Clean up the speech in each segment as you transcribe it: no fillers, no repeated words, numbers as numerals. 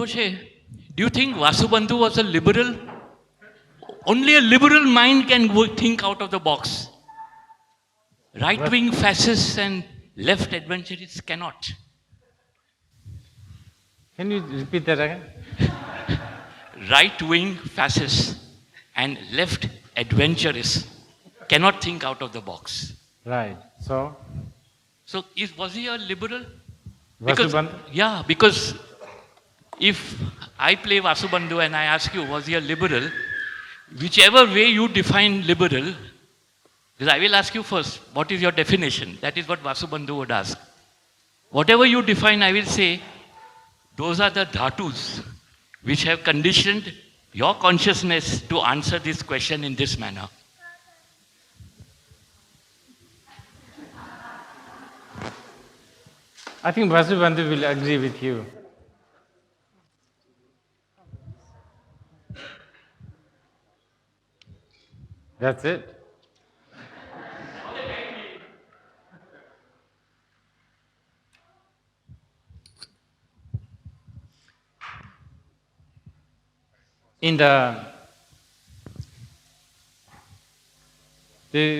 Rinpoche, do you think Vasubandhu was a liberal? Only a liberal mind can think out of the box. Right-wing fascists and left adventurists cannot. Can you repeat that again? Right-wing fascists and left adventurists cannot think out of the box. Right. So Was he a liberal? Vasubandhu? Because if I play Vasubandhu and I ask you, was he a liberal? Whichever way you define liberal, because I will ask you first, what is your definition? That is what Vasubandhu would ask. Whatever you define, I will say, those are the dhatus which have conditioned your consciousness to answer this question in this manner. I think Vasubandhu will agree with you. That's it. In the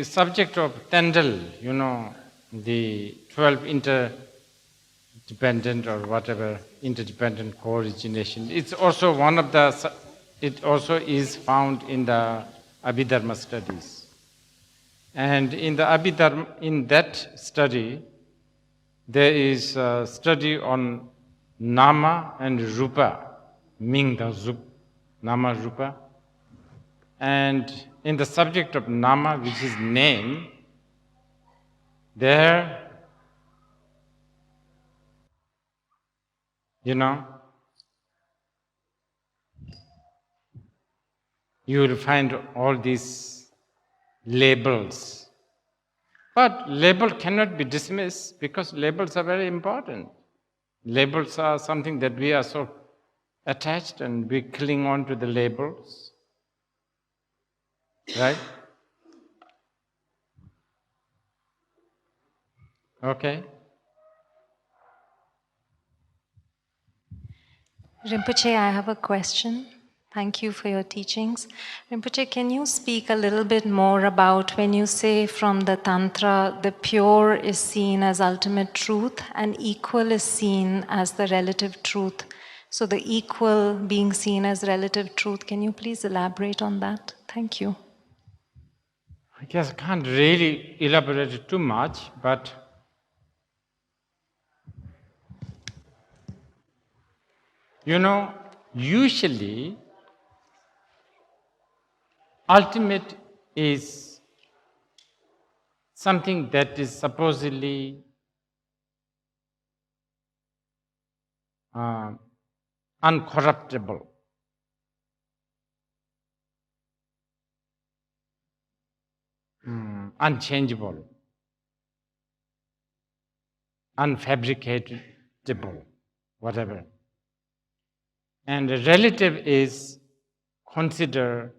subject of Tendel, the 12 interdependent or whatever, interdependent co-origination, it also is found in the Abhidharma studies. And in the Abhidharma, in that study, there is a study on Nama and Rupa, Ming the Zup, Nama Rupa. And in the subject of Nama, which is name, there, you will find all these labels. But label cannot be dismissed because labels are very important. Labels are something that we are so attached and we cling on to the labels. Right? Okay. Rinpoche, I have a question. Thank you for your teachings. Rinpoche, can you speak a little bit more about when you say from the Tantra, the pure is seen as ultimate truth and equal is seen as the relative truth? So the equal being seen as relative truth, can you please elaborate on that? Thank you. I guess I can't really elaborate it too much, but usually ultimate is something that is supposedly uncorruptible. Unchangeable, unfabricatable, whatever. And the relative is considered,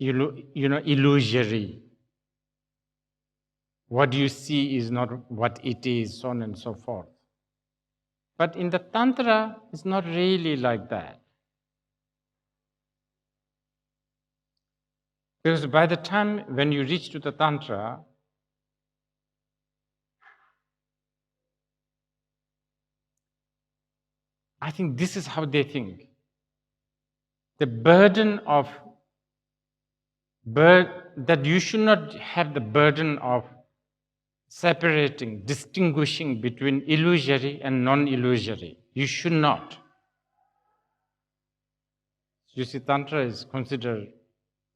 illusory. What you see is not what it is, so on and so forth. But in the Tantra, it's not really like that. Because by the time when you reach to the Tantra, I think this is how they think. The burden of that you should not have the burden of separating, distinguishing between illusory and non-illusory. You should not. You see, Tantra is considered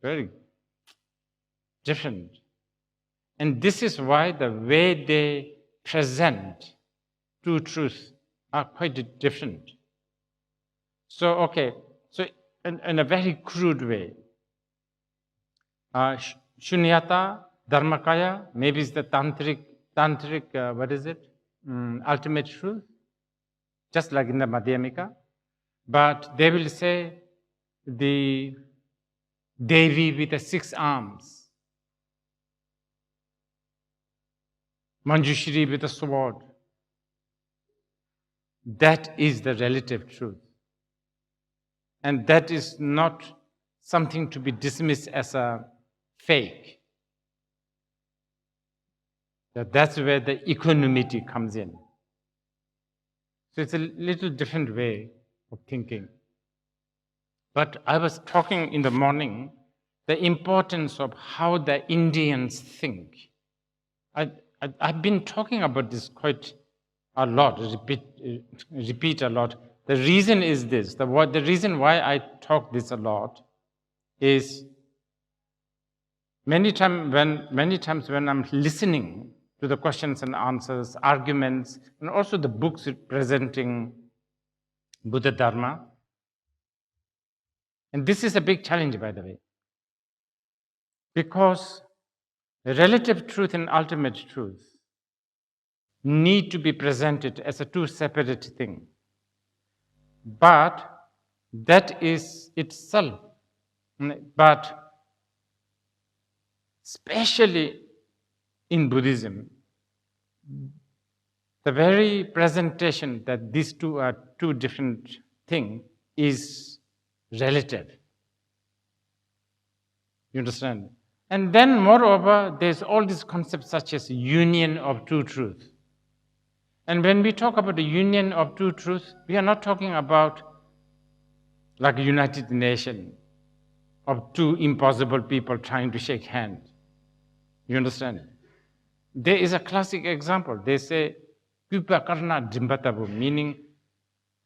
very different. And this is why the way they present two truths are quite different. So in a very crude way, Shunyata, Dharmakaya, maybe it's the Tantric, what is it? Ultimate truth, just like in the Madhyamika. But they will say the Devi with the 6 arms, Manjushri with a sword, That is the relative truth. And that is not something to be dismissed as a fake. That's where the equanimity comes in. So it's a little different way of thinking. But I was talking in the morning the importance of how the Indians think. I've been talking about this quite a lot, repeat a lot. The reason is this, the reason why I talk this a lot is many times when I'm listening to the questions and answers, arguments, and also the books presenting Buddha Dharma. And this is a big challenge, by the way, because relative truth and ultimate truth need to be presented as a two separate thing. But that is itself, but especially in Buddhism, the very presentation that these two are two different things is relative. You understand? And then moreover, there's all these concepts such as union of two truths. And when we talk about the union of two truths, we are not talking about like a United Nations of two impossible people trying to shake hands. You understand? There is a classic example. They say, "Kupa karna dimbatabu," meaning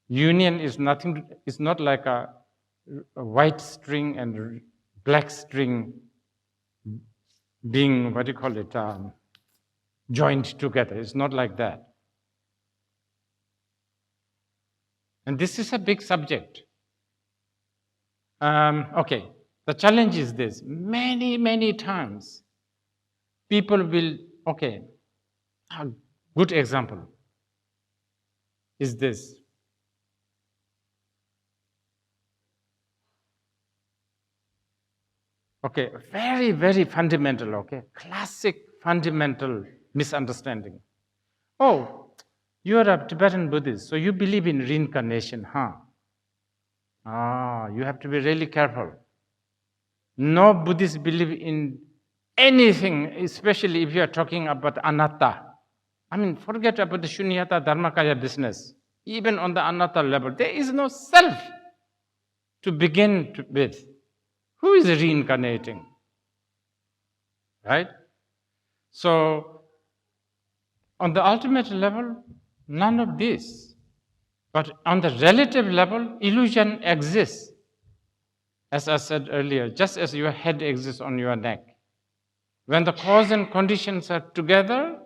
union is nothing. It's not like a white string and black string being joined together. It's not like that. And this is a big subject. Okay, the challenge is this. Many times, people will, a good example is this. Okay, very fundamental, classic fundamental misunderstanding. Oh, you are a Tibetan Buddhist, so you believe in reincarnation, huh? You have to be really careful. No Buddhists believe in anything, especially if you are talking about anatta. I mean, forget about the Shunyata Dharmakaya business. Even on the anatta level, there is no self to begin with. Who is reincarnating? Right? So, on the ultimate level, none of this. But on the relative level, illusion exists. As I said earlier, just as your head exists on your neck. When the cause and conditions are together,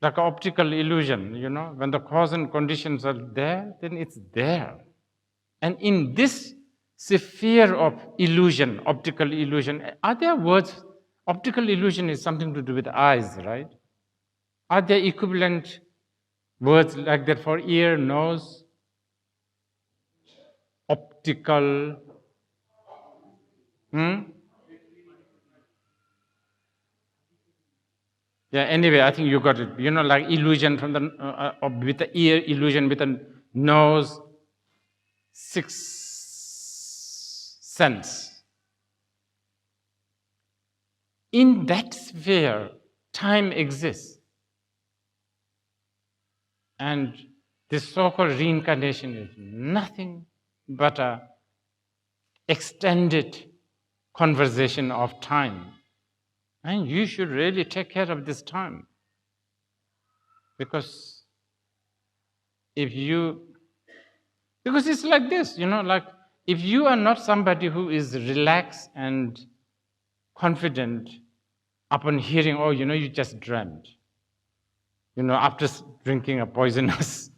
like an optical illusion, when the cause and conditions are there, then it's there. And in this sphere of illusion, optical illusion, are there words? Optical illusion is something to do with eyes, right? Are there equivalent words like that for ear, nose? Optical. Yeah, anyway, I think you got it. Like illusion from with the ear, illusion with the nose, sixth sense. In that sphere, time exists. And this so-called reincarnation is nothing but an extended conversation of time. And you should really take care of this time. Because it's like this, like if you are not somebody who is relaxed and confident upon hearing, you just dreamt, after drinking a poisonous,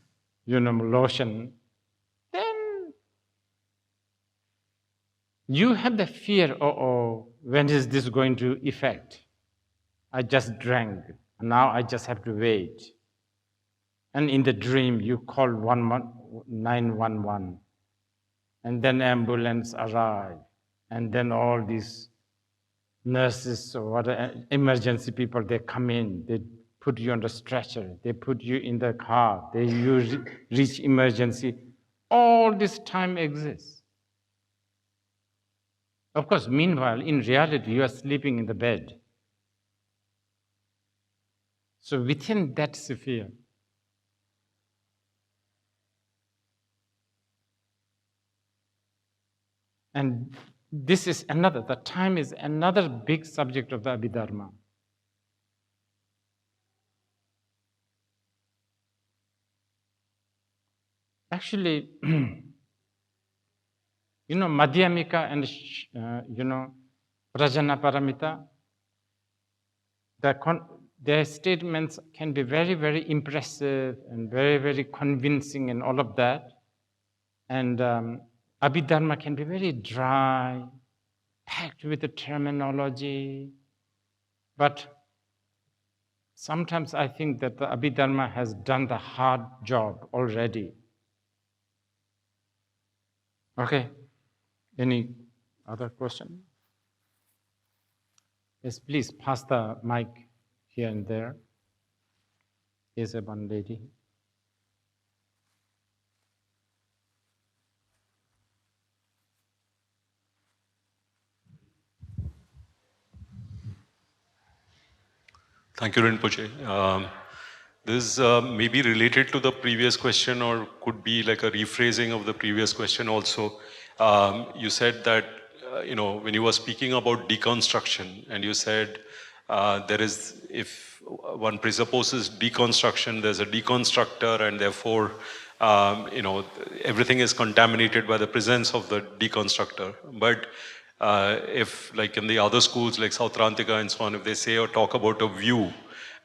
lotion, then you have the fear, when is this going to effect? I just drank, now I just have to wait. And in the dream, you call 911, and then ambulance arrive, and then all these nurses or emergency people, they come in, they put you on the stretcher, they put you in the car, you reach emergency. All this time exists. Of course, meanwhile, in reality, you are sleeping in the bed. So within that sphere, and this is another, the time is another big subject of the Abhidharma. Actually, Madhyamika and, Prajana Paramita, their statements can be very, very impressive and very, very convincing and all of that. And Abhidharma can be very dry, packed with the terminology. But sometimes I think that the Abhidharma has done the hard job already. Okay, any other question? Yes, please pass the mic here and there. Here's one lady. Thank you, Rinpoche. This may be related to the previous question or could be like a rephrasing of the previous question also. You said that, when you were speaking about deconstruction and you said there is, if one presupposes deconstruction, there's a deconstructor and therefore, everything is contaminated by the presence of the deconstructor. But if like in the other schools like Sautrantika and so on, if they say or talk about a view,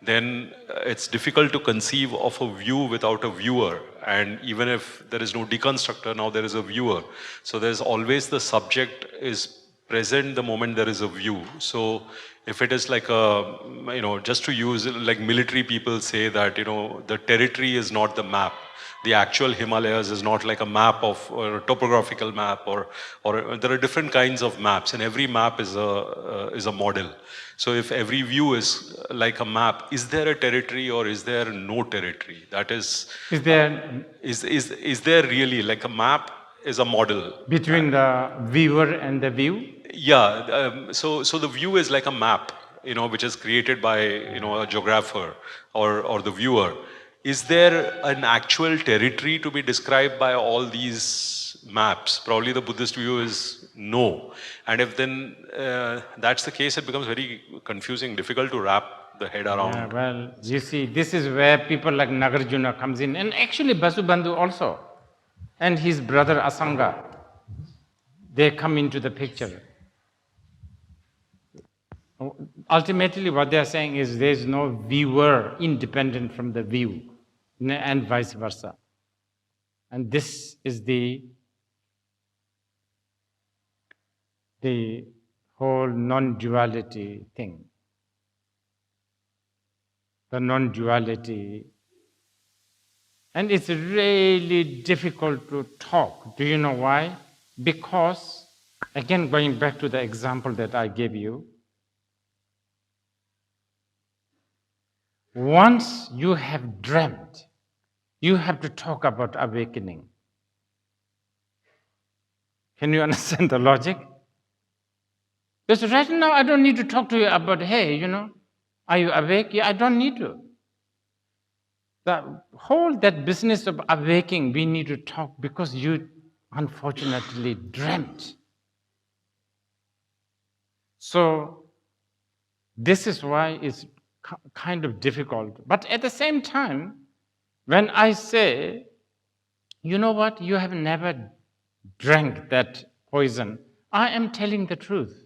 then it's difficult to conceive of a view without a viewer. And even if there is no deconstructor, now there is a viewer. So there's always the subject is present the moment there is a view. So if it is like a, just to use, like military people say that, the territory is not the map. The actual Himalayas is not like a map of, or a topographical map, or there are different kinds of maps, and every map is a model. So if every view is like a map, is there a territory or is there no territory? That is there is there really like a map is a model between the viewer and the view? Yeah. So the view is like a map, which is created by a geographer or the viewer. Is there an actual territory to be described by all these maps? Probably the Buddhist view is no. And if then that's the case, it becomes very confusing, difficult to wrap the head around. Yeah, well, you see, this is where people like Nagarjuna comes in, and actually Basubandhu also, and his brother Asanga, they come into the picture. Ultimately, what they are saying is there is no viewer independent from the view, and vice versa. And this is the whole non-duality thing. The non-duality. And it's really difficult to talk. Do you know why? Because, again, going back to the example that I gave you, once you have dreamt, you have to talk about awakening. Can you understand the logic? Because right now I don't need to talk to you about, hey, are you awake? Yeah, I don't need to. The whole that business of awaking, we need to talk because you unfortunately dreamt. So this is why it's kind of difficult. But at the same time, when I say, you know what, you have never drank that poison, I am telling the truth.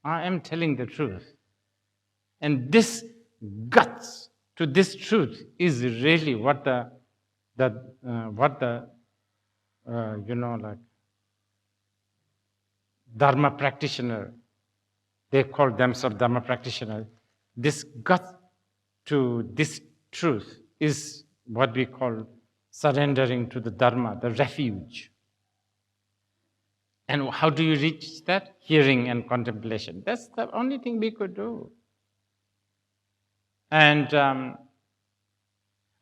I am telling the truth. And this guts to this truth is really what the Dharma practitioner, they call themselves Dharma practitioner. This gut to this truth is what we call surrendering to the Dharma, the refuge. And how do you reach that? Hearing and contemplation. That's the only thing we could do. And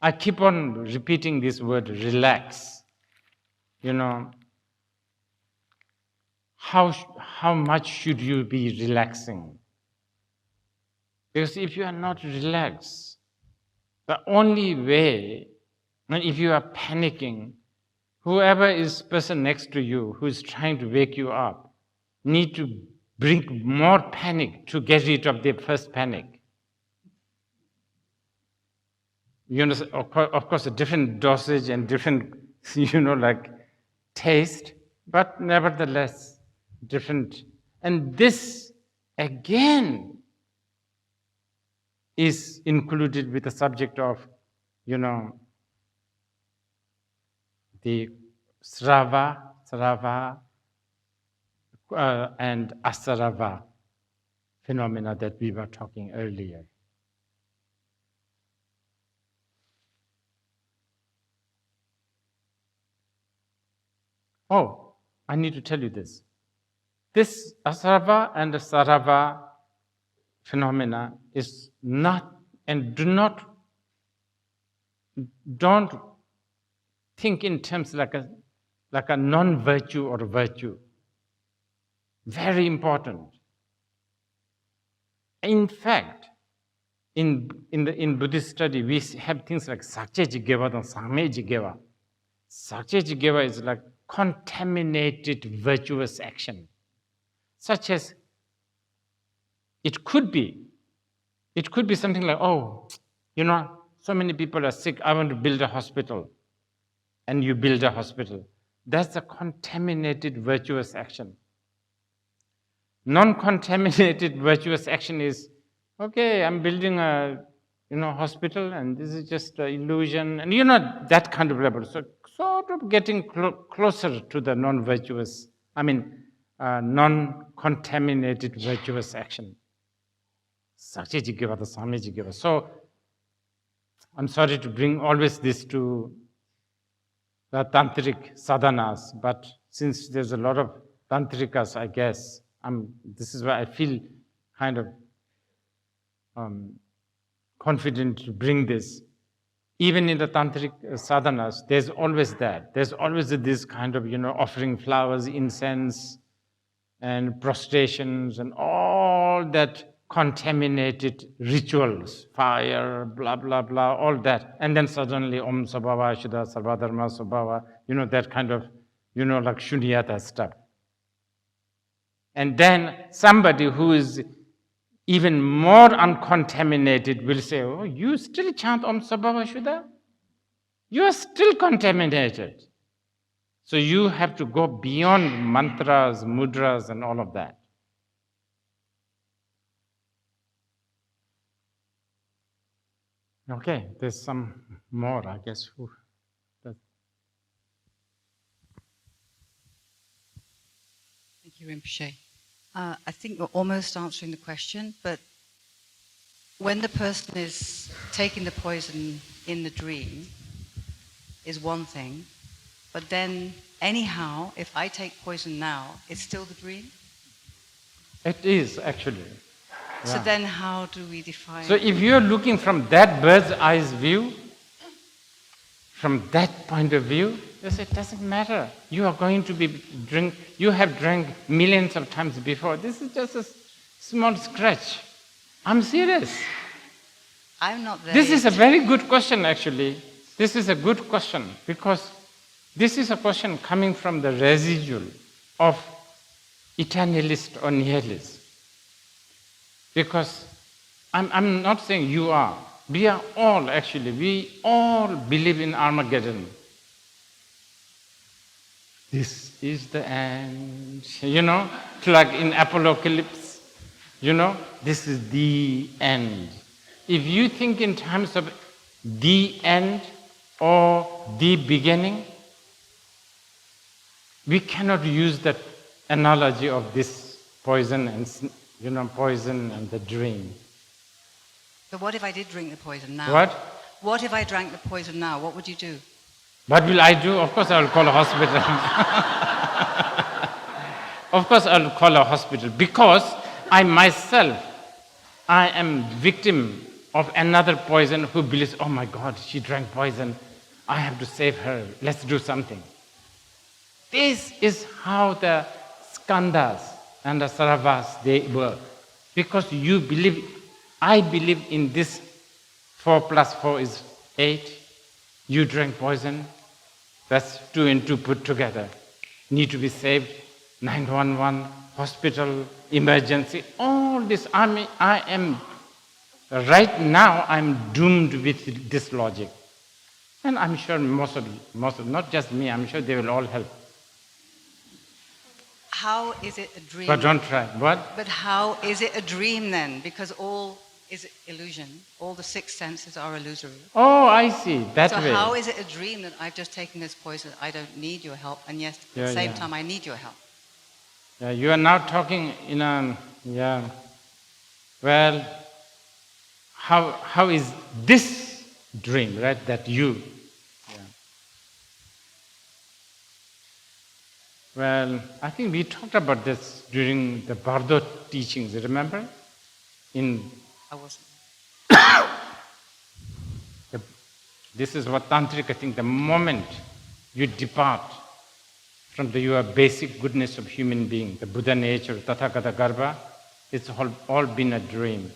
I keep on repeating this word, relax. You know, how much should you be relaxing? Because if you are not relaxed, the only way, and if you are panicking, whoever is person next to you who is trying to wake you up need to bring more panic to get rid of the first panic. You understand? Of course, a different dosage and different, like taste, but nevertheless, different. And this, again, is included with the subject of, the Srava, and Asarava phenomena that we were talking earlier. Oh, I need to tell you this. This Asarava and Sarava phenomena is not, and don't think in terms like a non-virtue or a virtue. Very important. In fact, in Buddhist study, we have things like Sakche Jigeva and Same Jigeva. Sakche Jigeva is like contaminated virtuous action, such as it could be something like, so many people are sick, I want to build a hospital. And you build a hospital. That's a contaminated virtuous action. Non-contaminated virtuous action is, okay, I'm building a hospital and this is just an illusion, and that kind of level. So sort of getting closer to the non-virtuous, non-contaminated virtuous action. So I'm sorry to bring always this to the Tantric sadhanas, but since there's a lot of Tantrikas, I guess, this is why I feel kind of confident to bring this. Even in the Tantric sadhanas, there's always that. There's always this kind of, offering flowers, incense, and prostrations, and all that contaminated rituals, fire, blah, blah, blah, all that. And then suddenly, Om Sabhava Shuddha Sarvadharma Sabhava, that kind of, like Shunyata stuff. And then somebody who is even more uncontaminated will say, oh, you still chant Om Sabhava Shuddha? You are still contaminated. So you have to go beyond mantras, mudras, and all of that. Okay, there's some more, I guess. Thank you, Rinpoche. I think you're almost answering the question, but when the person is taking the poison in the dream is one thing, but then anyhow, if I take poison now, it's still the dream? It is, actually. So Yeah. then how do we define... So if you're looking from that bird's eye view, from that point of view, you say, it doesn't matter. You are going to you have drank millions of times before. This is just a small scratch. I'm serious. I'm not there This is a yet. very good question, actually. This is a good question, because this is a question coming from the residual of eternalist or nihilist. Because I'm not saying you are. We are all, actually, we all believe in Armageddon. This is the end, like in Apocalypse, this is the end. If you think in terms of the end or the beginning, we cannot use that analogy of this poison and poison and the dream. But what if I did drink the poison now? What? What if I drank the poison now? What would you do? What will I do? Of course I will call a hospital. Of course I will call a hospital, because I myself, I am victim of another poison who believes, oh my God, she drank poison, I have to save her, let's do something. This is how the skandhas and the saravas, they work. Because you believe, I believe in this 4 plus 4 is 8, you drank poison, that's 2 and 2 put together. Need to be saved, 911, hospital, emergency, all this. I am, right now, I'm doomed with this logic. And I'm sure most of, not just me, I'm sure they will all help. How is it a dream? But don't try. What? But how is it a dream then? Because all is illusion. All the 6 senses are illusory. Oh, I see. That So way. how is it a dream that I've just taken this poison, I don't need your help, and yet at the same time I need your help? Yeah, you are now talking in a, well, how is this dream, right, that you, Well, I think we talked about this during the Bardo teachings, remember? I wasn't. This is what Tantric, I think, the moment you depart from your basic goodness of human being, the Buddha nature, Tathagata Garbha, it's all been a dream.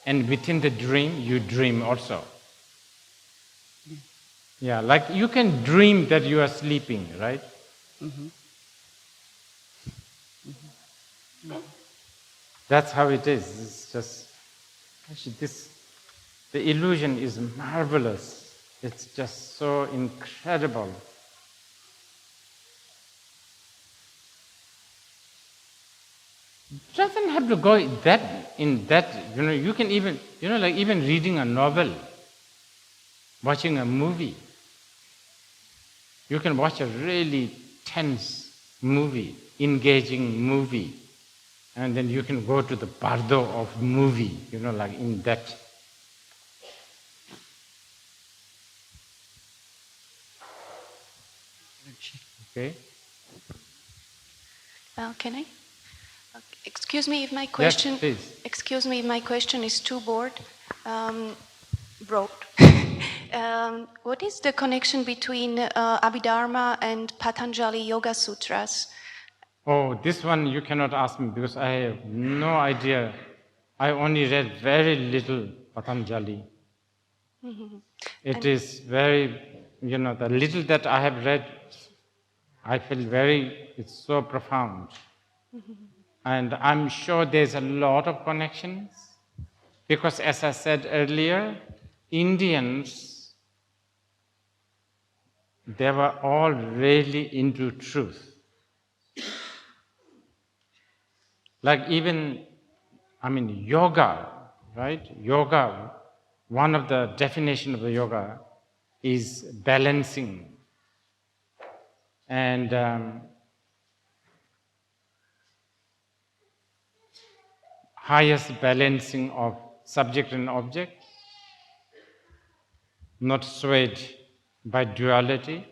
And within the dream, you dream also. Yeah, like you can dream that you are sleeping, right? Mm-hmm. Mm-hmm. That's how it is. It's just, actually, the illusion is marvelous. It's just so incredible. It doesn't have to go in that, you can even, like even reading a novel, watching a movie. You can watch a really tense movie, engaging movie, and then you can go to the bardo of movie, like in that. Okay? Can I? Excuse me if my question. Yes, please. Excuse me if my question is too broad. What is the connection between Abhidharma and Patanjali Yoga Sutras? Oh, this one you cannot ask me because I have no idea. I only read very little Patanjali. Mm-hmm. It is very, the little that I have read, I feel it's so profound. Mm-hmm. And I'm sure there's a lot of connections because, as I said earlier, Indians, they were all really into truth. Like even, yoga, right? Yoga, one of the definitions of the yoga is balancing. And highest balancing of subject and object, not swayed by duality.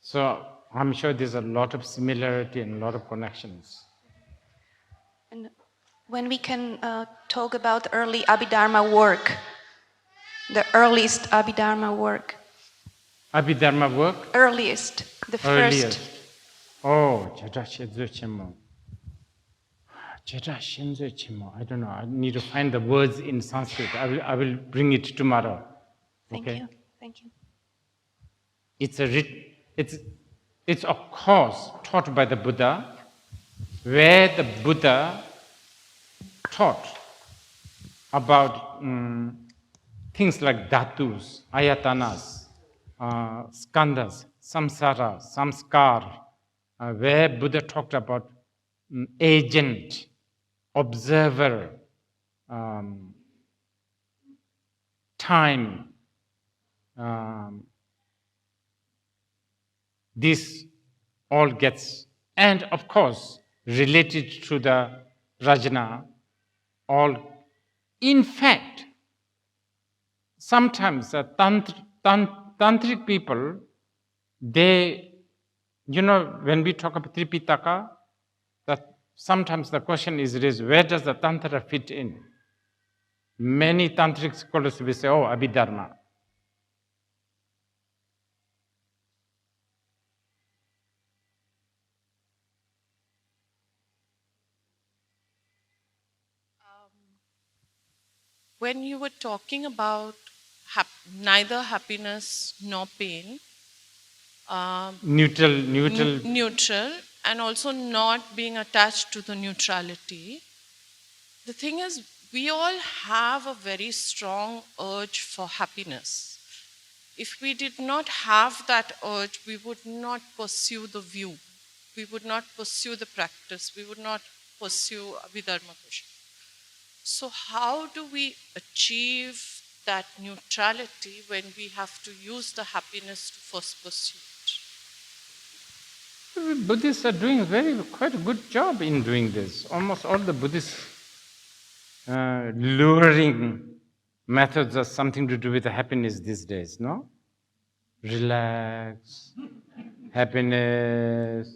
So I'm sure there's a lot of similarity and a lot of connections. And when we can talk about early Abhidharma work, the earliest Abhidharma work. Abhidharma work? Earliest, the first. Oh, Jada Shenzo Chimo. I don't know. I need to find the words in Sanskrit. I will bring it tomorrow. Thank you. It's of course taught by the Buddha, where the Buddha taught about things like dhatus, ayatanas, skandhas, samsara, samskar, where Buddha talked about agent, observer, time. This all gets, and of course, related to the Rajna, all. In fact, sometimes the Tantric people, they, when we talk about Tripitaka, that sometimes the question is raised, where does the Tantra fit in? Many Tantric scholars will say, oh, Abhidharma. When you were talking about neither happiness nor pain, Neutral. neutral, and also not being attached to the neutrality, the thing is, we all have a very strong urge for happiness. If we did not have that urge, we would not pursue the view. We would not pursue the practice. We would not pursue Abhidharma Krishna. So how do we achieve that neutrality when we have to use the happiness to first pursue it? Buddhists are doing quite a good job in doing this. Almost all the Buddhist luring methods are something to do with happiness these days, no? Relax, happiness,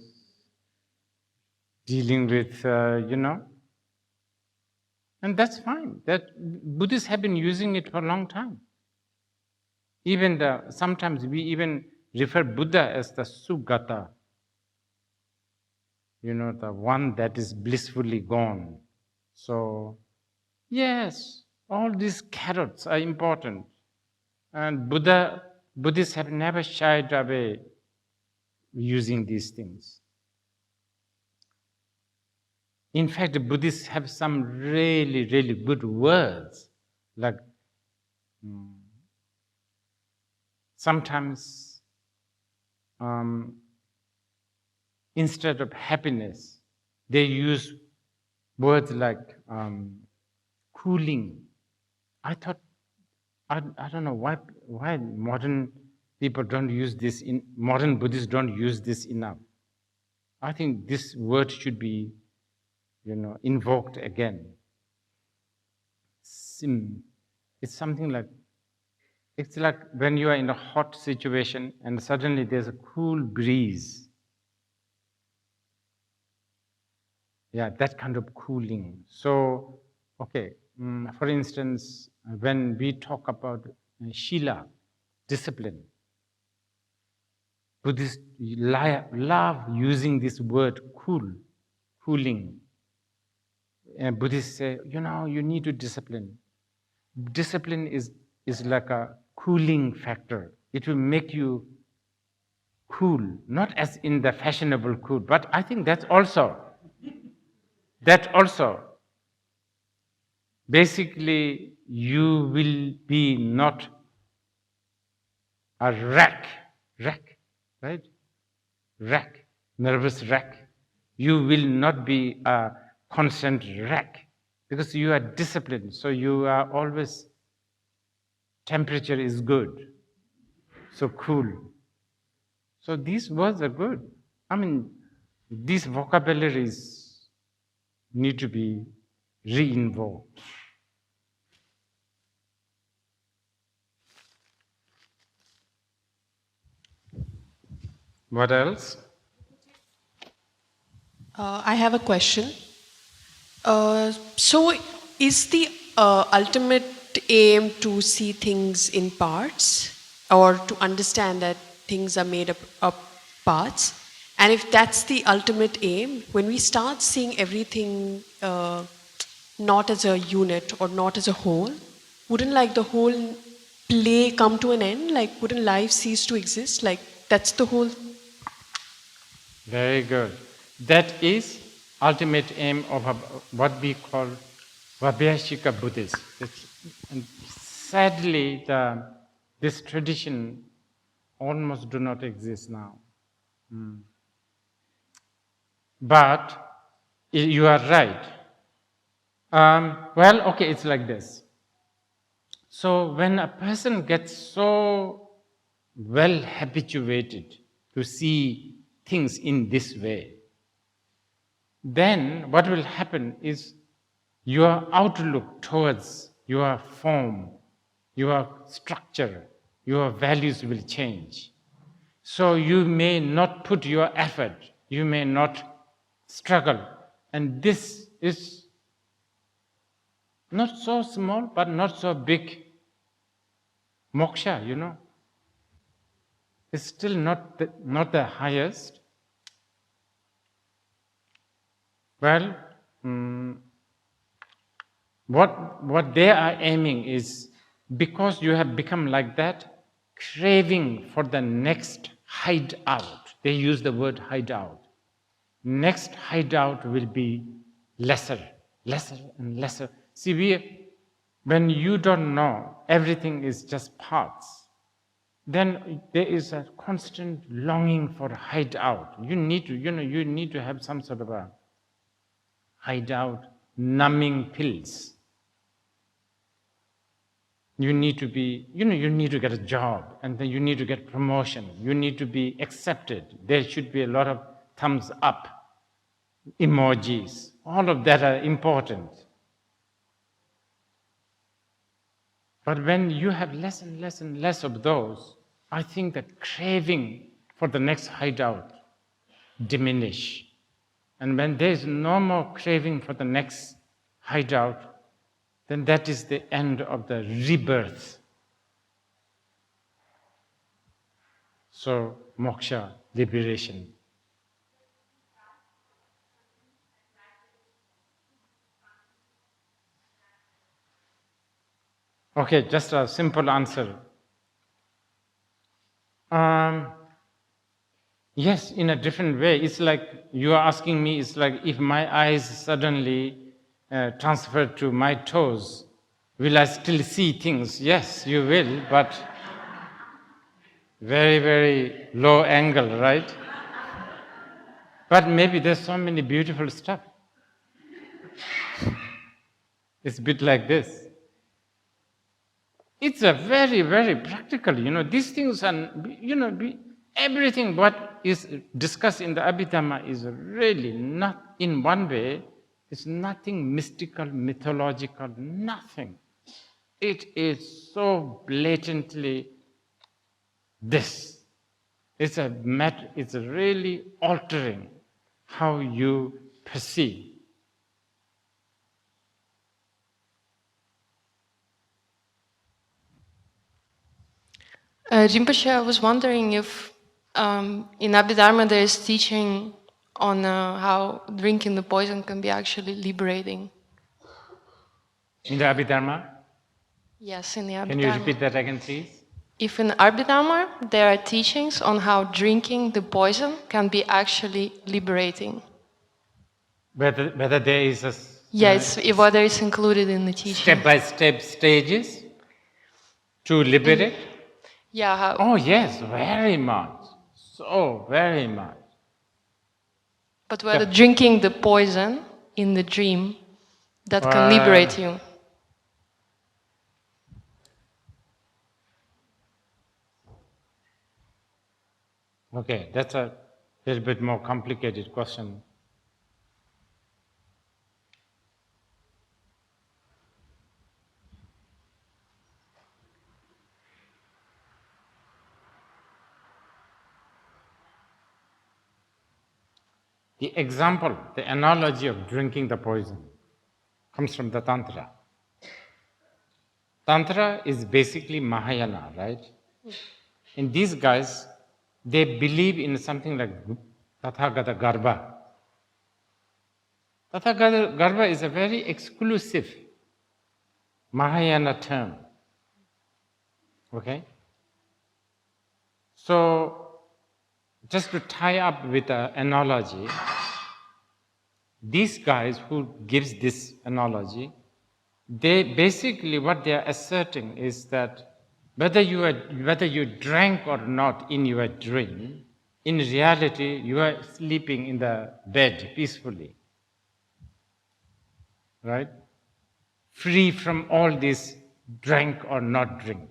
dealing with, and that's fine. That Buddhists have been using it for a long time. Even sometimes we even refer Buddha as the Sugata, the one that is blissfully gone. So, yes, all these carrots are important. And Buddhists have never shied away using these things. In fact, the Buddhists have some really, really good words. Like sometimes instead of happiness, they use words like cooling. I thought, I don't know why modern people don't use this, modern Buddhists don't use this enough. I think this word should be, invoked again. It's something like, it's like when you are in a hot situation and suddenly there's a cool breeze. Yeah, that kind of cooling. So, okay, for instance, when we talk about Shila, discipline, Buddhists love using this word cooling. And Buddhists say, you need to discipline. Discipline is like a cooling factor. It will make you cool, not as in the fashionable cool, but I think that also, basically you will be not a wreck, right? Wreck, nervous wreck. You will not be a constant wreck because you are disciplined. So you are always, temperature is good. So cool. So these words are good. I mean, these vocabularies need to be re-invoked. What else? I have a question. So, is the ultimate aim to see things in parts or to understand that things are made up of parts? And if that's the ultimate aim, when we start seeing everything not as a unit or not as a whole, wouldn't like the whole play come to an end? Like, wouldn't life cease to exist? Like, that's the whole. Very good. That is ultimate aim of what we call Vaibhashika Buddhism. And sadly, this tradition almost do not exist now. But you are right. Well, okay, it's like this. So when a person gets so well habituated to see things in this way, then what will happen is your outlook towards your form, your structure, your values will change. So you may not put your effort, you may not struggle. And this is Not so small, but not so big. Moksha, you know. It's still not the highest. Well, what they are aiming is, because you have become like that, craving for the next hideout. They use the word hideout. Next hideout will be lesser and lesser. See, when you don't know, everything is just parts, then there is a constant longing for hideout. You need to have some sort of a hideout, numbing pills. You need to you need to get a job, and then you need to get promotion. You need to be accepted. There should be a lot of thumbs up, emojis. All of that are important. But when you have less and less and less of those, I think that craving for the next hideout diminish. And when there is no more craving for the next hideout, then that is the end of the rebirth. So, moksha, liberation. Okay, just a simple answer. Yes, in a different way. It's like you are asking me, it's like if my eyes suddenly transfer to my toes, will I still see things? Yes, you will, but very, very low angle, right? But maybe there's so many beautiful stuff. It's a bit like this. It's a very, very practical, these things are, everything what is discussed in the Abhidharma is really not, in one way, it's nothing mystical, mythological, nothing. It is so blatantly this. It's really altering how you perceive. Rinpoche, I was wondering if in Abhidharma there is teaching on how drinking the poison can be actually liberating. In the Abhidharma? Yes, in the Abhidharma. Can you repeat that again, please? If in Abhidharma there are teachings on how drinking the poison can be actually liberating. Whether there is a... Yes, whether it's included in the teaching. Step-by-step stages to liberate? Yeah. Oh yes, very much. So very much. But whether drinking the poison in the dream, that can liberate you. Okay, that's a little bit more complicated question. The example, the analogy of drinking the poison comes from the Tantra. Tantra is basically Mahayana, right? And these guys, they believe in something like Tathagata Garbha. Tathagata Garbha is a very exclusive Mahayana term. Okay? So, just to tie up with an analogy, these guys who gives this analogy, they basically what they are asserting is that whether you drank or not in your dream, in reality you are sleeping in the bed peacefully, right? Free from all this drank or not drink.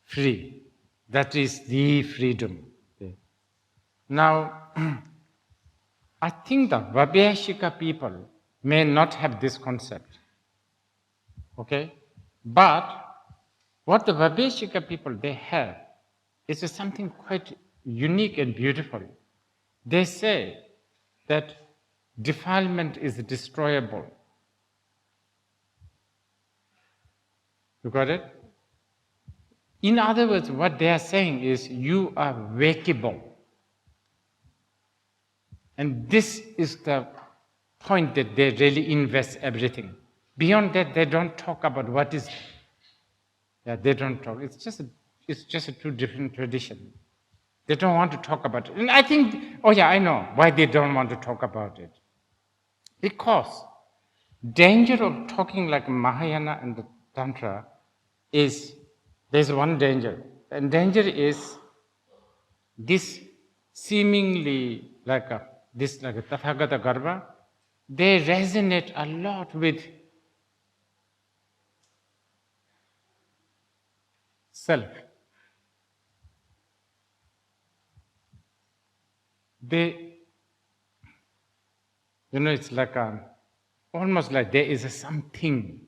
Free. That is the freedom. Now, I think the Vaibhashika people may not have this concept. Okay? But what the Vaibhashika people they have is something quite unique and beautiful. They say that defilement is destroyable. You got it? In other words, what they are saying is you are wakeable. And this is the point that they really invest everything. Beyond that, they don't talk about what is. Yeah, they don't talk. It's just a two different tradition. They don't want to talk about it. And I think, oh yeah, I know why they don't want to talk about it. Because danger of talking like Mahayana and the Tantra is, there's one danger. And danger is this seemingly like a Tathagata Garbha, they resonate a lot with self. It's like almost like there is a something,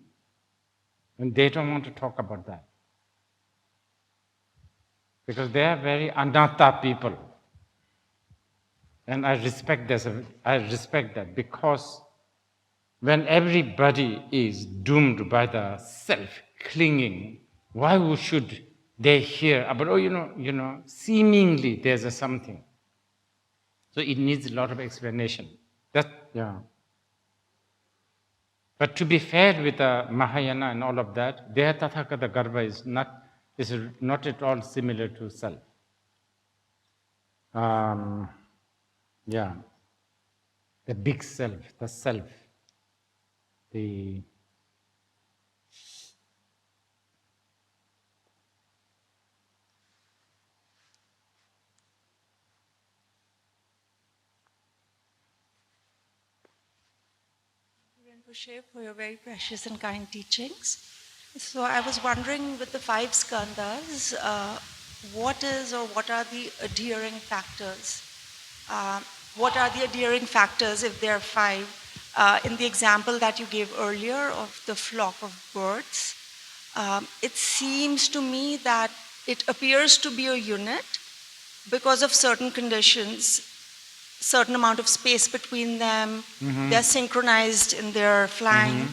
and they don't want to talk about that. Because they are very anatta people. And I respect this. I respect that because when everybody is doomed by the self-clinging, why should they hear about, seemingly there's a something. So it needs a lot of explanation. But to be fair with the Mahayana and all of that, their Tathagata Garbha is not at all similar to self. The big self, the self, the Rinpoche, for your very precious and kind teachings. So I was wondering, with the 5 skandhas, what are the adhering factors? What are the adhering factors if there are 5? In the example that you gave earlier of the flock of birds, it seems to me that it appears to be a unit because of certain conditions, certain amount of space between them, they're synchronized in their flying.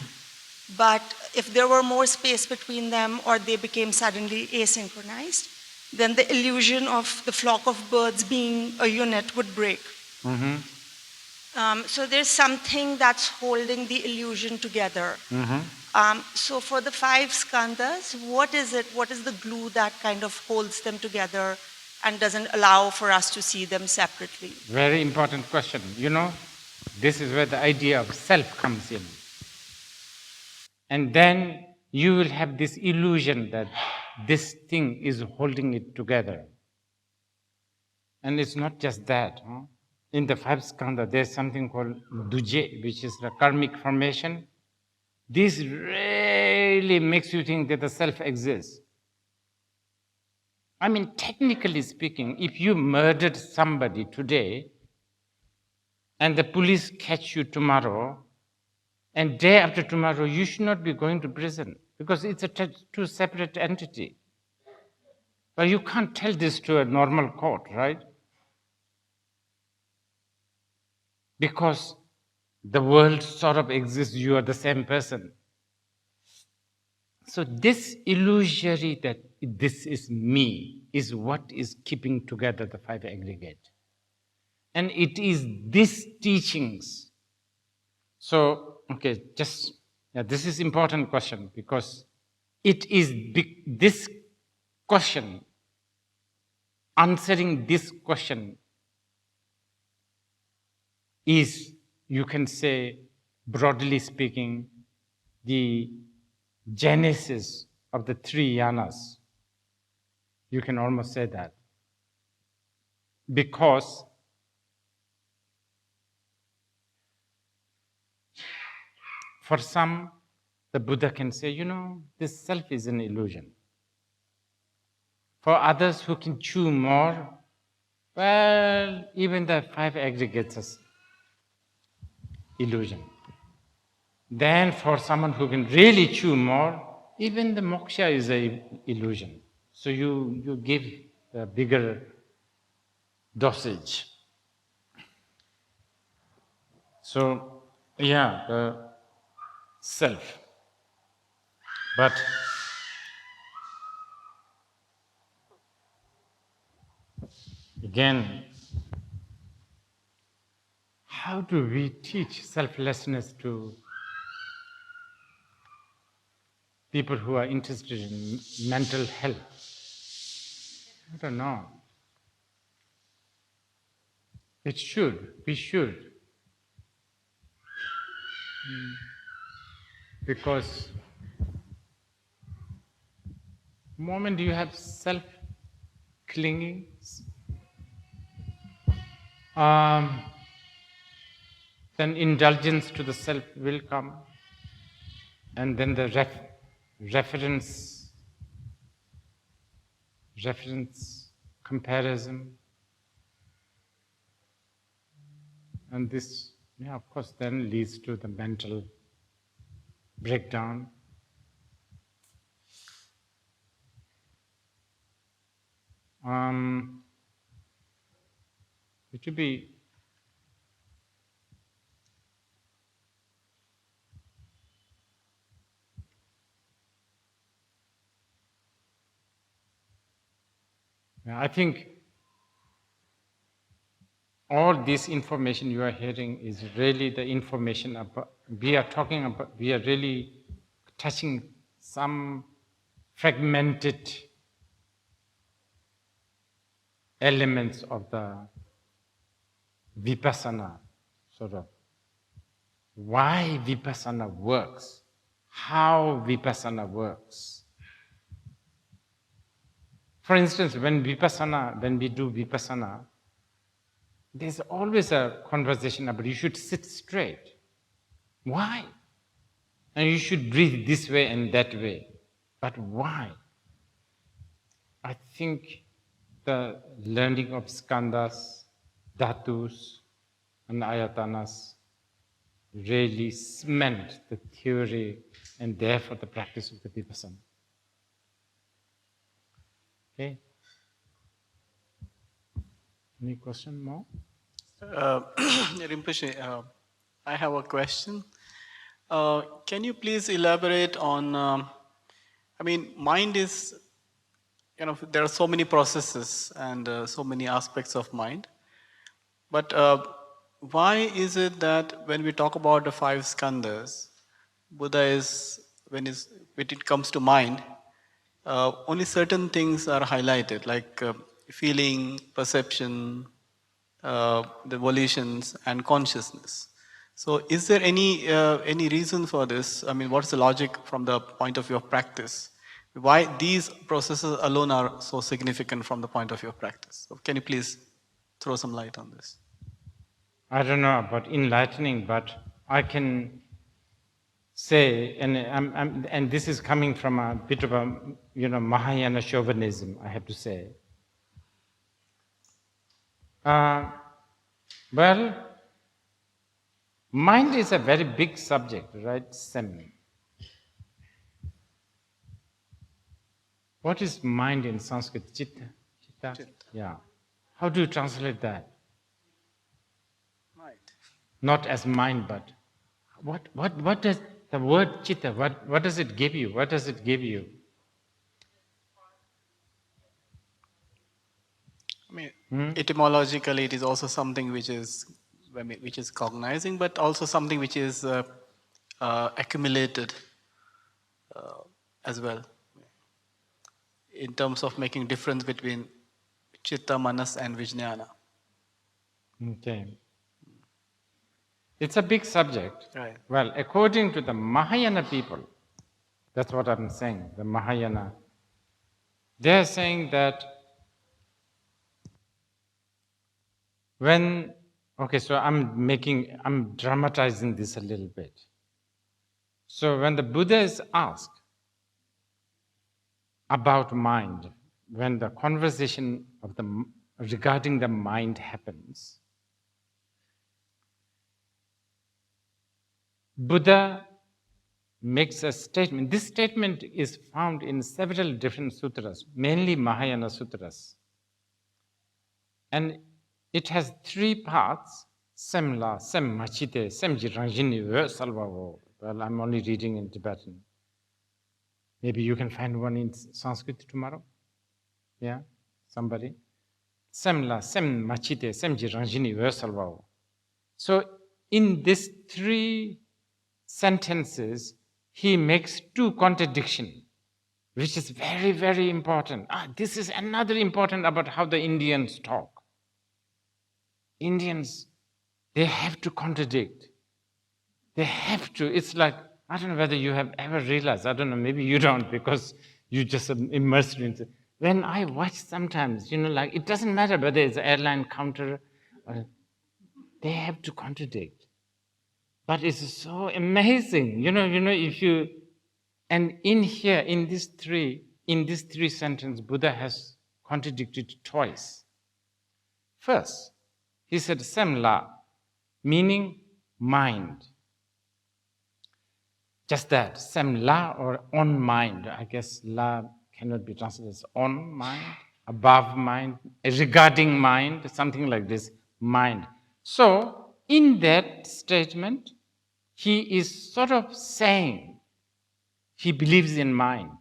But if there were more space between them or they became suddenly asynchronized, then the illusion of the flock of birds being a unit would break. So there's something that's holding the illusion together. So for the 5 skandhas, what is it? What is the glue that kind of holds them together and doesn't allow for us to see them separately? Very important question. This is where the idea of self comes in. And then you will have this illusion that this thing is holding it together. And it's not just that. In the 5 skandha, there's something called duje, which is the karmic formation. This really makes you think that the self exists. I mean, technically speaking, if you murdered somebody today and the police catch you tomorrow, and day after tomorrow, you should not be going to prison because it's two separate entities. But you can't tell this to a normal court, right? Because the world sort of exists, you are the same person. So this illusory that this is me is what is keeping together the 5 aggregate. And it is these teachings. So, this is important question because it is this question, answering this question is, you can say, broadly speaking, the genesis of the 3 yanas. You can almost say that. Because for some, the Buddha can say, this self is an illusion. For others who can chew more, well, even the 5 aggregates is illusion. Then for someone who can really chew more, even the moksha is an illusion. So you give a bigger dosage. So, the self. But Again, how do we teach selflessness to people who are interested in mental health? I don't know. We should. Because the moment you have self-clinging, then indulgence to the self will come, and then the reference, comparison, and this, of course, then leads to the mental breakdown. It should be I think all this information you are hearing is really the information about, we are really touching some fragmented elements of the vipassana, sort of why vipassana works, how vipassana works. For instance, when we do vipassana, there's always a conversation about you should sit straight. Why? And you should breathe this way and that way. But why? I think the learning of skandhas, dhatus, and ayatanas really cement the theory and therefore the practice of the vipassana. Okay. Any question more? Rinpoche, I have a question. Can you please elaborate on, mind is, there are so many processes and so many aspects of mind. But why is it that when we talk about the 5 skandhas, Buddha is, when it comes to mind, only certain things are highlighted, like feeling, perception, the volitions, and consciousness. So, is there any reason for this? I mean, what's the logic from the point of view of practice? Why these processes alone are so significant from the point of view of practice? So can you please throw some light on this? I don't know about enlightening, but I can say, and this is coming from a bit of a Mahayana chauvinism, I have to say. Well, mind is a very big subject, right, Sam? What is mind in Sanskrit? Chitta? Chitta? Yeah. How do you translate that? Mind. Not as mind, but what does the word chitta, what does it give you? What does it give you? I mean, etymologically, it is also something which is cognizing, but also something which is accumulated as well, in terms of making difference between chitta, manas, and vijnana. Okay. It's a big subject. Right. Well, according to the Mahayana people, that's what I'm saying, the Mahayana, they're saying that so I'm dramatizing this a little bit. So when the Buddha is asked about mind, when the conversation regarding the mind happens, Buddha makes a statement. This statement is found in several different sutras, mainly Mahayana sutras. And it has 3 parts, semla, sem machite, sem jiranjini, salvavo. Well, I'm only reading in Tibetan. Maybe you can find one in Sanskrit tomorrow. Yeah, somebody. semla, sem machite, sem jiranjini vesalvao. So in these 3 sentences, he makes 2 contradictions, which is very, very important. This is another important about how the Indians talk. Indians, they have to contradict. They have to. It's like, I don't know whether you have ever realized, I don't know, maybe you don't because you just immersed into it. When I watch sometimes, like it doesn't matter whether it's airline counter, or, they have to contradict. But it's so amazing, if you, and in here, in these three sentences, Buddha has contradicted twice. First, he said samla, meaning mind. Just that, samla or on mind. I guess la cannot be translated as on mind, above mind, regarding mind, something like this, mind. So, in that statement, he is sort of saying he believes in mind.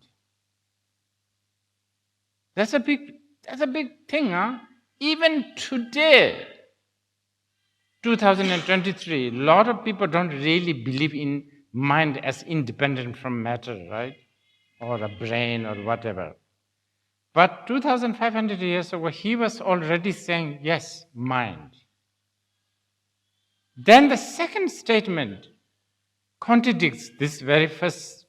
That's a big thing, huh? Even today, 2023, a lot of people don't really believe in mind as independent from matter, right? Or a brain or whatever. But 2,500 years ago, he was already saying, yes, mind. Then the second statement contradicts this very first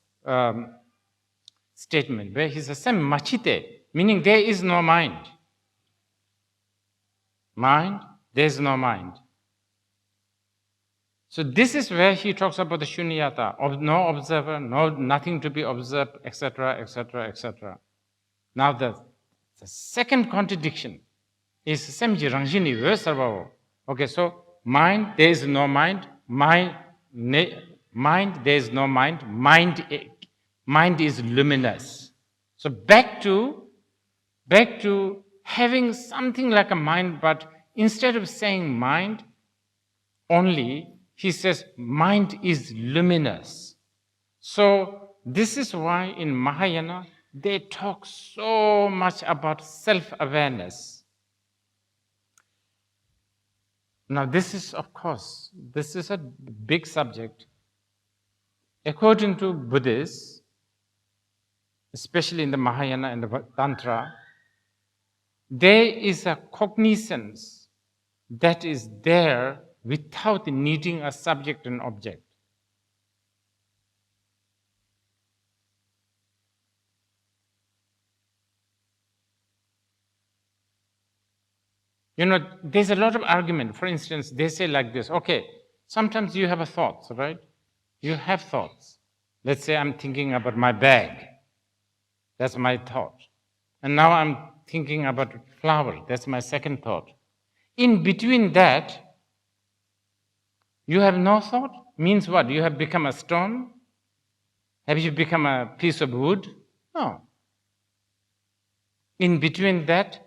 statement, where he says, sem machite, meaning there is no mind. Mind, there is no mind. So this is where he talks about the shunyata, of no observer, nothing to be observed, etc., etc., etc. Now the second contradiction is semji rangjini vesarvao. Okay, so mind, there is no mind. Mind, there is no mind. Mind is luminous. So back to having something like a mind, but instead of saying mind only, he says mind is luminous. So this is why in Mahayana they talk so much about self-awareness. Now this is, of course, this is a big subject. According to Buddhists, especially in the Mahayana and the Tantra, there is a cognizance that is there without needing a subject and object. There's a lot of argument. For instance, they say like this, okay, sometimes you have a thought, right? You have thoughts. Let's say I'm thinking about my bag. That's my thought. And now I'm thinking about flower. That's my second thought. In between that, you have no thought? Means what? You have become a stone? Have you become a piece of wood? No. In between that,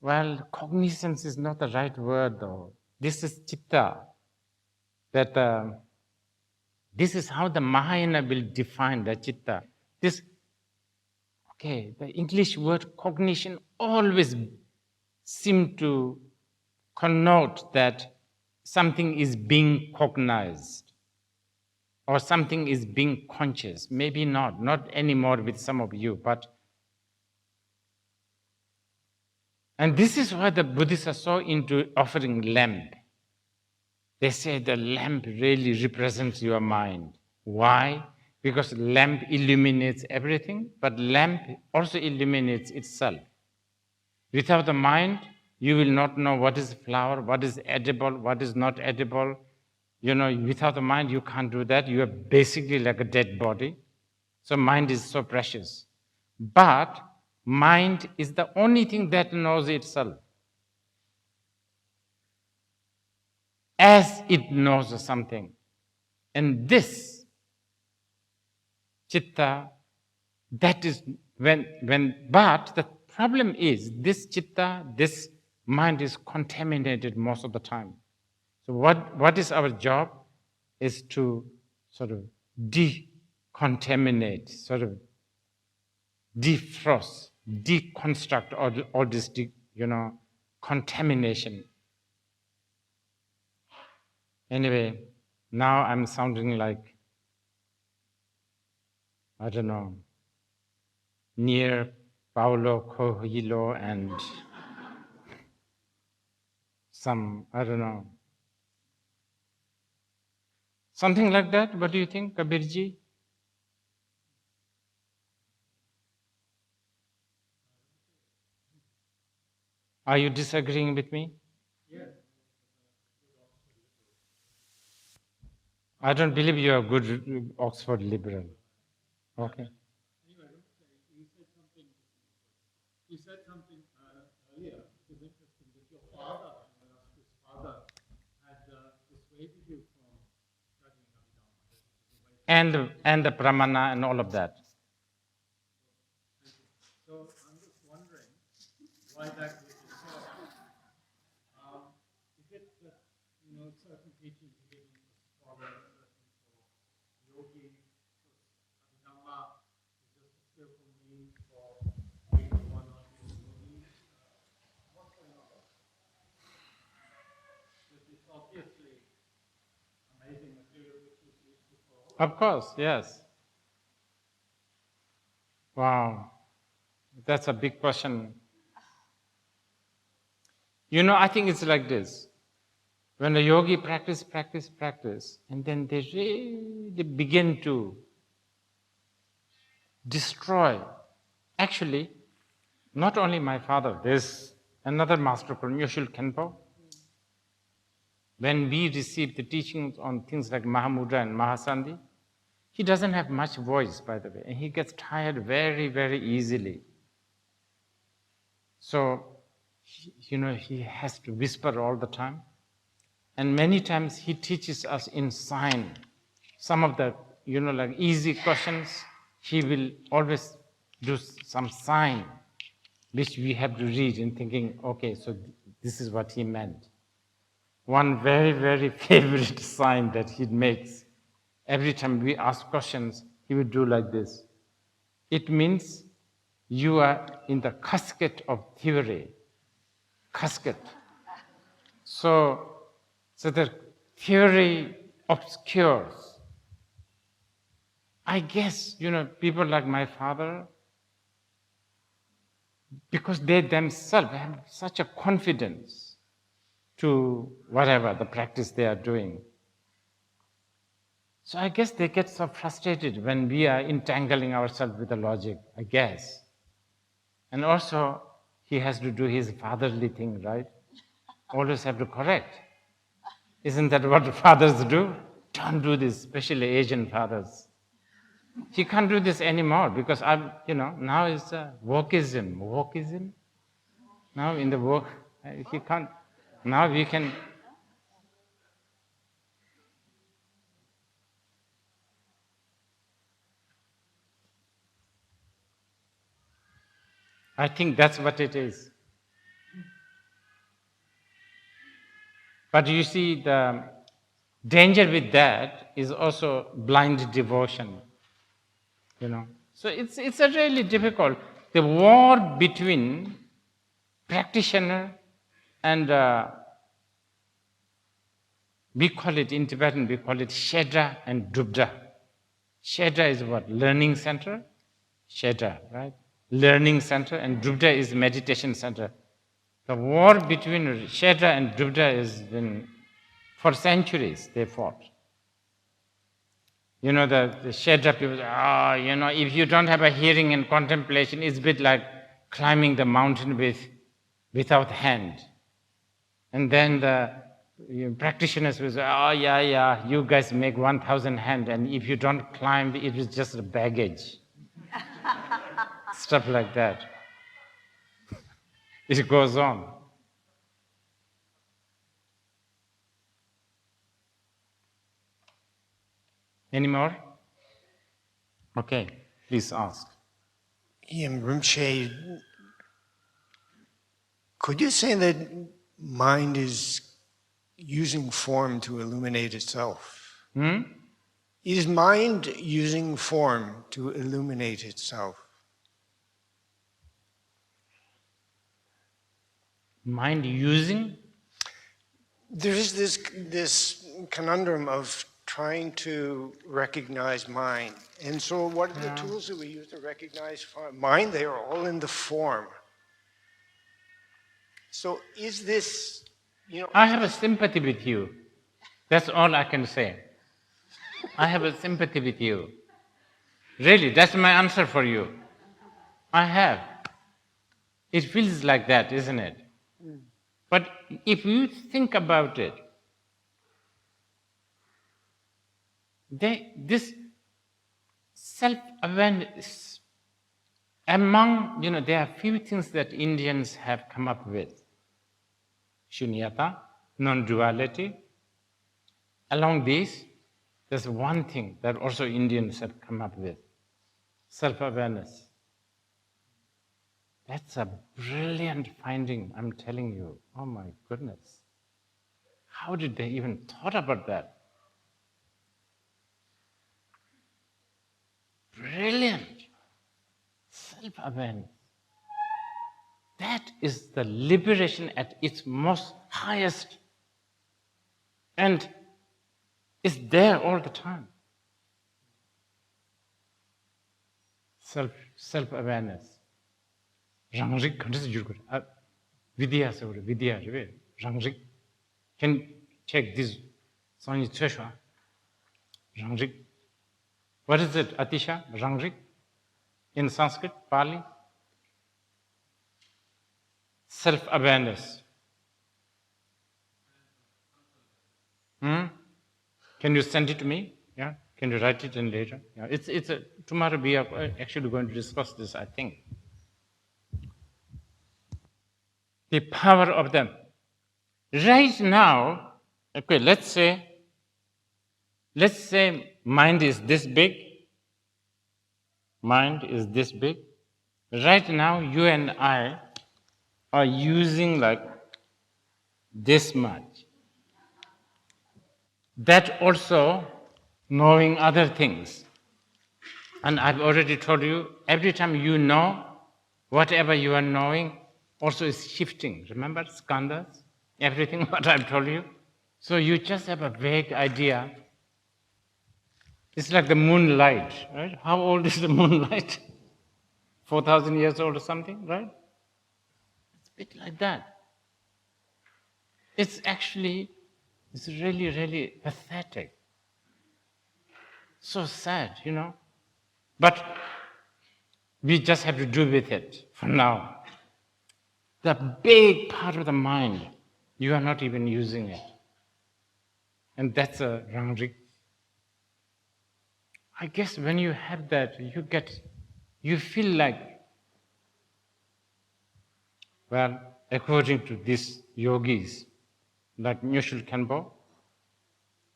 well, cognizance is not the right word though. This is chitta. This is how the Mahayana will define the chitta. The English word cognition always seems to connote that something is being cognized or something is being conscious. Maybe not anymore with some of you, but. And this is why the Buddhists are so into offering lamp. They say the lamp really represents your mind. Why? Because lamp illuminates everything, but lamp also illuminates itself. Without the mind, you will not know what is flower, what is edible, what is not edible. Without the mind, you can't do that. You are basically like a dead body. So mind is so precious. But mind is the only thing that knows itself. As it knows something. And this chitta, that is but the problem is this chitta, this mind is contaminated most of the time. So what is our job is to sort of decontaminate, sort of defrost, deconstruct all this, contamination. Anyway, now I'm sounding like, I don't know, near Paulo Coelho and some, I don't know, something like that. What do you think, Kabirji? Are you disagreeing with me? I don't believe you are a good Oxford liberal. Okay. You said something earlier, it was interesting, that your father, when I asked his father, had dissuaded you from studying Abhidharma. And the pramana and all of that. So I'm just wondering why that was the case. Is it that, certain teachings are given for scholars, certain for yogis, Abhidharma is just a skillful means for maybe one or two yogis? What's going on? It's obviously amazing material which was useful for all. Of course, yes. Wow, that's a big question. I think it's like this. When a yogi practice, and then they really begin to destroy. Actually, not only my father, there's another master called Nyoshul Khenpo. When we receive the teachings on things like Mahamudra and Mahasandhi, he doesn't have much voice, by the way, and he gets tired very, very easily. So, he has to whisper all the time. And many times he teaches us in sign. Some of the, like easy questions, he will always do some sign, which we have to read and thinking, okay, so this is what he meant. One very, very favorite sign that he makes, every time we ask questions, he would do like this. It means you are in the casket of theory. Casket. So the theory obscures. I guess, people like my father, because they themselves have such a confidence to whatever the practice they are doing. So I guess they get so frustrated when we are entangling ourselves with the logic, I guess. And also, he has to do his fatherly thing, right? Always have to correct. Isn't that what fathers do? Don't do this, especially Asian fathers. He can't do this anymore because now it's wokeism. Wokeism? Now in the woke, he can't. Now we can. I think that's what it is. But you see, the danger with that is also blind devotion. So it's a really difficult. The war between practitioner and we call it in Tibetan, we call it Shedra and Dubda. Shedra is what? Learning center. Shedra, right? Learning center, and Dubda is meditation center. The war between Shedra and Dubda has been, for centuries, they fought. The Shedra people, if you don't have a hearing and contemplation, it's a bit like climbing the mountain without hand. And then the practitioners will say, you guys make 1,000 hand, and if you don't climb, it is just a baggage. Stuff like that. It goes on. Any more? Okay, please ask. Rinpoche, could you say that mind is using form to illuminate itself? Is mind using form to illuminate itself? Mind using? There is this conundrum of trying to recognize mind. And so what are the tools that we use to recognize mind? They are all in the form. So is this, I have a sympathy with you. That's all I can say. I have a sympathy with you. Really, that's my answer for you. I have. It feels like that, isn't it? But if you think about it, this self-awareness, among, there are few things that Indians have come up with. Shunyata, non-duality. Along these, there's one thing that also Indians have come up with, self-awareness. That's a brilliant finding, I'm telling you. Oh my goodness. How did they even thought about that? Brilliant. Self-awareness. That is the liberation at its most highest. And it's there all the time. Self-awareness. Rangrik kandas jurgur. Vidya se ore vidya jebe. Rangrik. Can check this. Sani cheshwa. Rangrik. What is it, Atisha? Rangrik? In Sanskrit, Pali? Self-awareness. Can you send it to me? Yeah. Can you write it in later? Yeah. Tomorrow we are actually going to discuss this, I think. The power of them. Right now, okay, let's say mind is this big. Mind is this big. Right now, you and I are using like this much. That also knowing other things. And I've already told you, every time you know, whatever you are knowing also is shifting. Remember skandhas? Everything what I've told you? So you just have a vague idea. It's like the moonlight, right? How old is the moonlight? 4,000 years old or something, right? It's a bit like that. It's really, really pathetic. So sad, But we just have to do with it for now. The big part of the mind, you are not even using it. And that's a rangrik. I guess when you have that, you feel like, well, according to these yogis, like Nyushul Khenpo,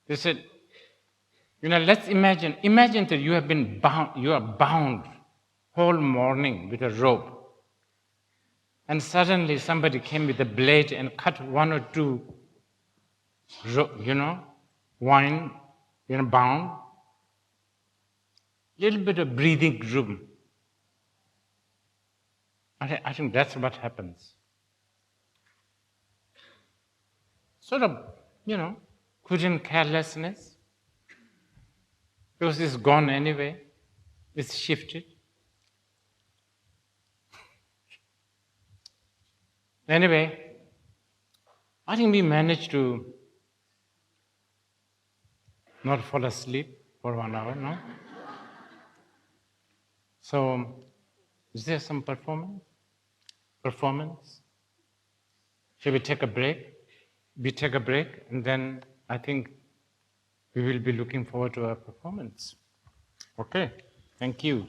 they said, let's imagine that you are bound whole morning with a rope. And suddenly somebody came with a blade and cut one or two, wine, bound. Little bit of breathing room. I think that's what happens. Sort of, couldn't carelessness. Because it's gone anyway. It's shifted. Anyway, I think we managed to not fall asleep for 1 hour, no? So, is there some performance? Shall we take a break? We take a break, and then I think we will be looking forward to our performance. Okay, thank you.